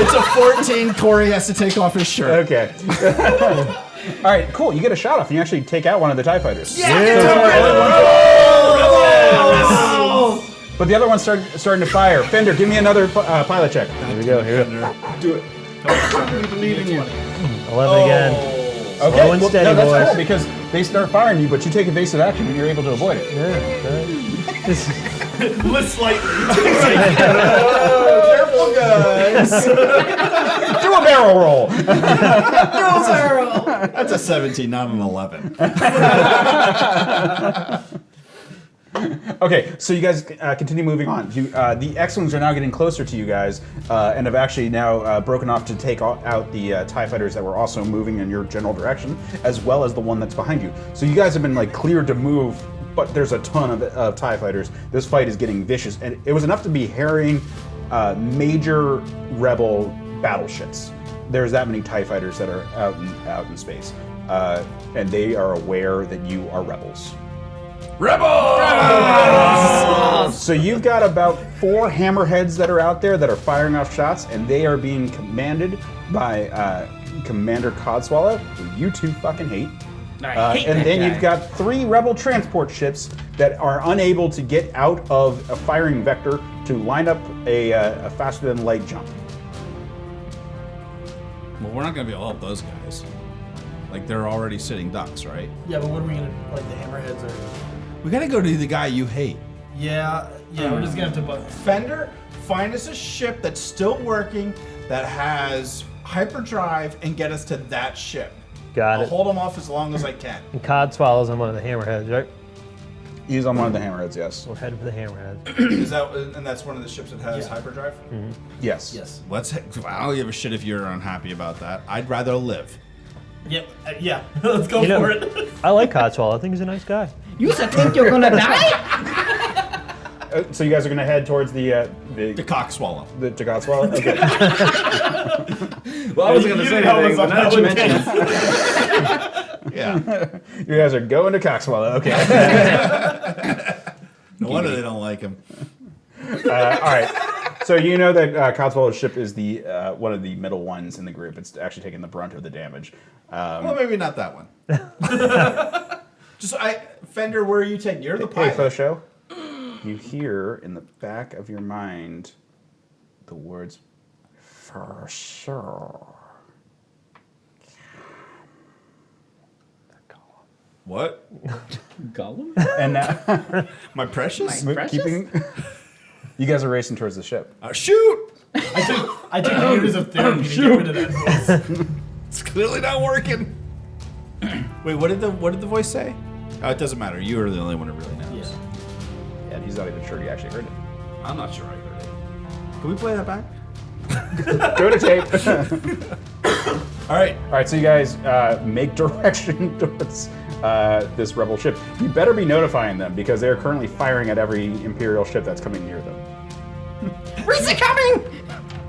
It's a 14. Corey has to take off his shirt. Okay. All right, cool. You get a shot off, and you actually take out one of the TIE fighters. But the other one's starting to fire. Fender, give me another pilot check. Here we go. Do it. We believe in you. 11 again. Okay, Slow and steady, no, that's boys. cool because they start firing you, but you take evasive action and you're able to avoid it. Lift slightly. Careful, guys. Do a barrel roll. That's a 17, not an 11. Okay, so you guys continue moving on. The X-Wings are now getting closer to you guys and have actually now broken off to take out the TIE fighters that were also moving in your general direction, as well as the one that's behind you. So you guys have been like cleared to move, but there's a ton of TIE fighters. This fight is getting vicious, and it was enough to be harrying major rebel battleships. There's that many TIE fighters that are out in space, and they are aware that you are rebels. So you've got about 4 hammerheads that are out there that are firing off shots, and they are being commanded by Commander Codswallow, who you two fucking hate. And then you've got 3 rebel transport ships that are unable to get out of a firing vector to line up a faster than light jump. Well, we're not going to be able to help those guys. Like, they're already sitting ducks, right? Yeah, but what are we gonna like? The hammerheads are. We got to go to the guy you hate. Yeah, we're just gonna have to. Fender, find us a ship that's still working, that has hyperdrive, and get us to that ship. Got I'll it. hold them off as long as I can. And Cod swallows on one of the hammerheads, right? He's on one of the hammerheads, yes. We're headed for the hammerheads. Is that, and that's one of the ships that has Yeah. hyperdrive? Yes. Yes. I don't give a shit if you're unhappy about that. I'd rather live. Yep. Yeah. Let's go You know- for it. I like Codswallow. I think he's a nice guy. You think you're gonna die? So you guys are going to head towards the The cock swallow. Codswallow? Okay. Well, I wasn't gonna You say didn't help anything, us but on now that you that mention it. Yeah. You guys are going to Codswallow. Okay. No wonder they don't like him. All right. So you know that Codswallow's ship is the one of the middle ones in the group. It's actually taking the brunt of the damage. Well, maybe not that one. Fender, where are you taking? You're the Hey, pilot. Fosho. You hear in the back of your mind the words, "for sure." What? Gollum? And now, My precious? keeping, you guys are racing towards the ship. Shoot! I took years of therapy to get rid of that voice. It's clearly not working. Wait, what did the voice say? Oh, it doesn't matter. You are the only one who really knows. Yeah. And he's not even sure he actually heard it. I'm not sure I heard it. Can we play that back? Go to tape. All right. All right, so you guys make direction towards this rebel ship. You better be notifying them because they're currently firing at every Imperial ship that's coming near them. Where's it coming?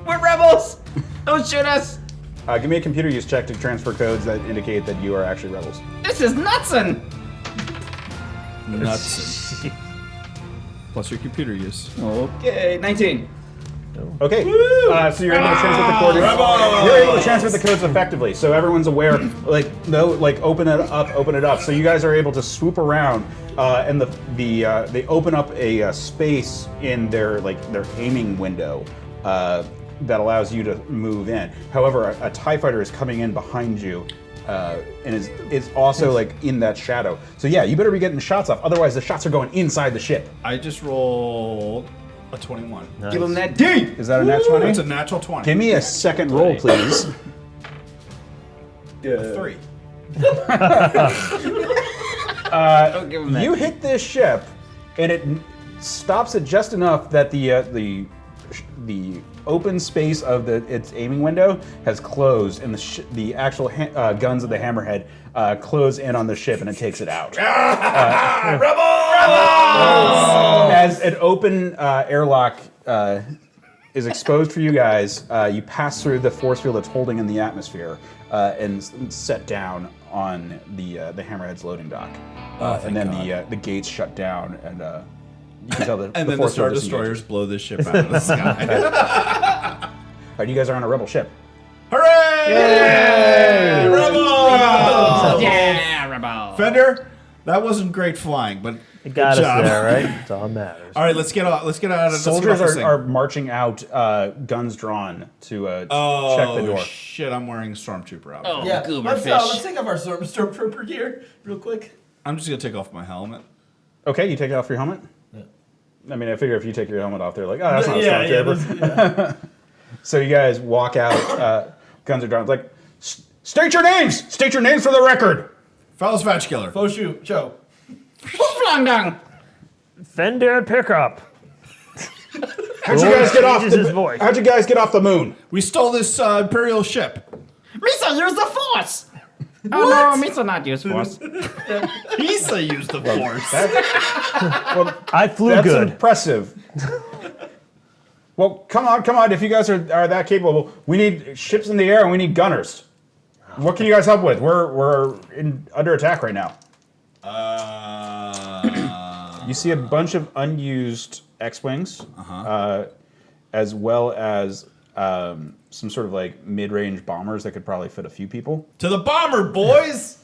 We're rebels! Don't shoot us! Give me a computer use check to transfer codes that indicate that you are actually rebels. This is nutsin'! Nuts. Plus your computer use. Okay, 19. Okay, so you're able to transmit the codes. You're able to transmit the codes effectively, so everyone's aware. Open it up. So you guys are able to swoop around, and they open up a space in their aiming window that allows you to move in. However, a TIE fighter is coming in behind you. And is also in that shadow. So yeah, you better be getting shots off. Otherwise, the shots are going inside the ship. I just rolled a 21. Nice. Give him that D! Is that a nat 20? It's a natural 20. Give me a second roll, please. a 3. Don't give him that You D. hit this ship, and it stops it just enough that the open space of its aiming window has closed, and the actual guns of the hammerhead close in on the ship, and it takes it out. Rebels! As an open airlock is exposed for you guys. You pass through the force field that's holding in the atmosphere and set down on the Hammerhead's loading dock. And then the gates shut down, and you can tell that And the then the force Star field disengages. Destroyers blow this ship out of the sky. All right, you guys are on a rebel ship. Hooray! Rebels! Yeah, rebel. Fender, that wasn't great flying, but It got good us job. there, right? That's all that matters. All right, let's get out. Let's get out of this. Soldiers are marching out, guns drawn to check the door. Shit, I'm wearing Stormtrooper outfit. Oh, Yeah, goober let's fish. take off our Stormtrooper gear real quick. I'm just gonna take off my helmet. Okay, you take off your helmet? Yeah. I mean, I figure if you take your helmet off, they're like, oh, that's not a Yeah, Stormtrooper. So you guys walk out, guns are drawn. It's like, state your names! State your names for the record! Fellas, Vatch Killer. Faux shoot, Joe. Fender pickup. How'd you guys get off Changes his voice. How'd you guys get off the moon? We stole this Imperial ship. Misa, use the force! Oh no, Misa not use force. Misa used the Force. I flew That's good. impressive. Well, come on. If you guys are that capable, we need ships in the air and we need gunners. What can you guys help with? We're under attack right now. You see a bunch of unused X-wings, as well as some sort of like mid-range bombers that could probably fit a few people. To the bomber, boys!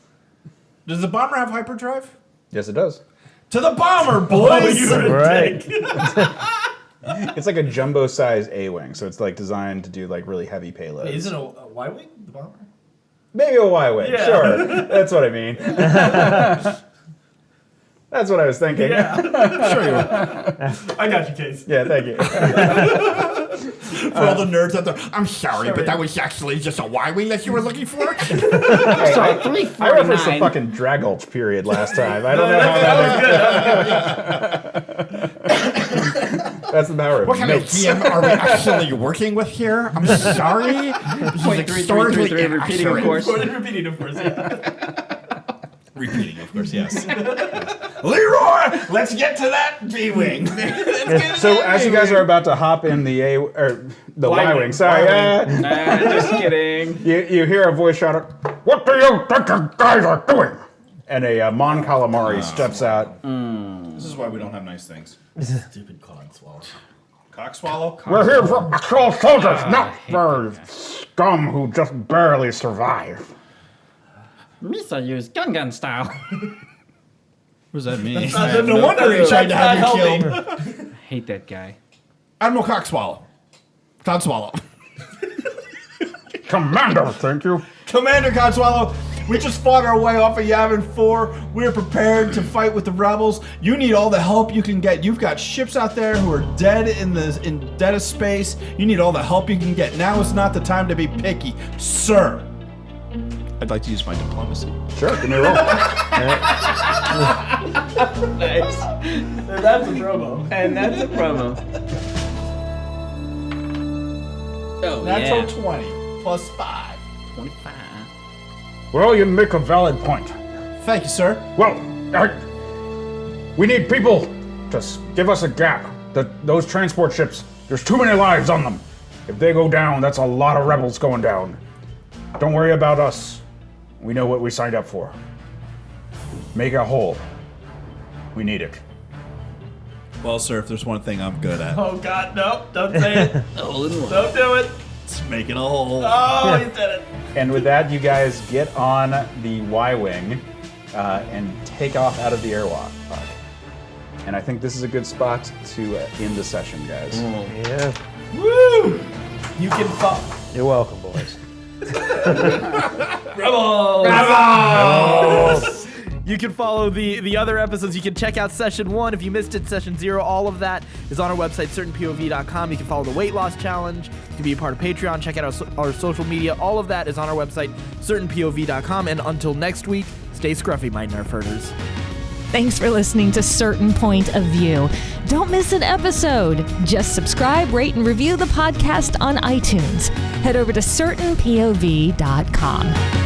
Does the bomber have hyperdrive? Yes, it does. To the bomber, boys! Right. It's like a jumbo-sized A-wing, so it's like designed to do like really heavy payloads. Isn't a Y-wing the bomber? Maybe a Y-wing, Yeah. sure. That's what I mean. That's what I was thinking. Yeah. Sure you will. I got you, Case. Yeah, thank you. For all the nerds out there, I'm sorry, but that was actually just a Y-wing that you were looking for? Hey, I referenced the fucking Dragulch period last time. I don't know how that That's the power of What kind of notes. GM are we actually working with here? I'm sorry. This is historically 333, repeating, of inaccurate. course. Repeating, of course. Yeah. Repeating, of course, yes. Leroy, let's get to that B-wing. So as you guys are about to hop in the Y-wing, sorry, Just kidding. you hear a voice shout out, "What do you think you guys are doing?" And a Mon Calamari steps out. This is why we don't have nice things. Stupid cod swallow. Cock swallow? We're here for actual soldiers, not for scum who just barely survive. Misa use gun style. What does that mean? No wonder he tried to have you killed. Hate that guy. Admiral Cock swallow. Cod swallow. Commander, thank you. Commander Codswallow, we just fought our way off of Yavin 4. We're prepared to fight with the rebels. You need all the help you can get. You've got ships out there who are dead in dead of space. You need all the help you can get. Now is not the time to be picky, sir. I'd like to use my diplomacy. Sure, give me a roll. Nice. That's a promo. And that's a promo. Oh, Natural yeah. 20 plus 5. 25. Well, you make a valid point. Thank you, sir. Well, we need people to give us a gap. Those transport ships, there's too many lives on them. If they go down, that's a lot of rebels going down. Don't worry about us. We know what we signed up for. Make a hole. We need it. Well, sir, if there's one thing I'm good at, Oh, God, no. Don't say it. All in one. Don't do it. it's making a hole. Oh, you did it. And with that, you guys get on the Y-Wing and take off out of the airlock. And I think this is a good spot to end the session, guys. Yeah. Woo! You can follow. You're welcome, boys. Rebels! You can follow the other episodes. You can check out Session 1 if you missed it, Session 0. All of that is on our website, certainpov.com. You can follow the Weight Loss Challenge. You can be a part of Patreon. Check out our social media. All of that is on our website, certainpov.com. And until next week, stay scruffy, my Nerf herders. Thanks for listening to Certain Point of View. Don't miss an episode. Just subscribe, rate, and review the podcast on iTunes. Head over to certainpov.com.